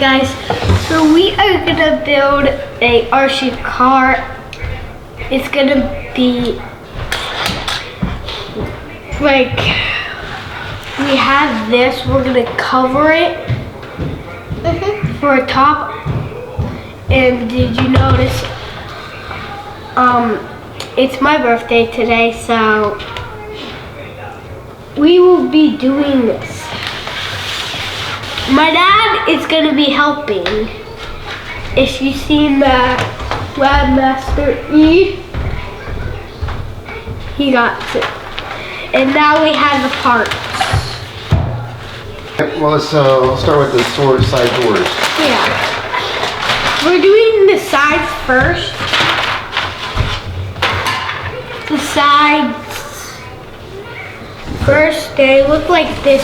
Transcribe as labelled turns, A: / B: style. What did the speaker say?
A: guys, so we are gonna build a RC car. It's gonna be like, we have this, we're gonna cover it for a top. And did you notice, it's my birthday today, so we will be doing this. My dad is going to be helping. If you've seen the Webmaster E, he got it. And now we have the parts.
B: Well, let's start with the side doors.
A: Yeah. We're doing the sides first. The sides first, they look like this.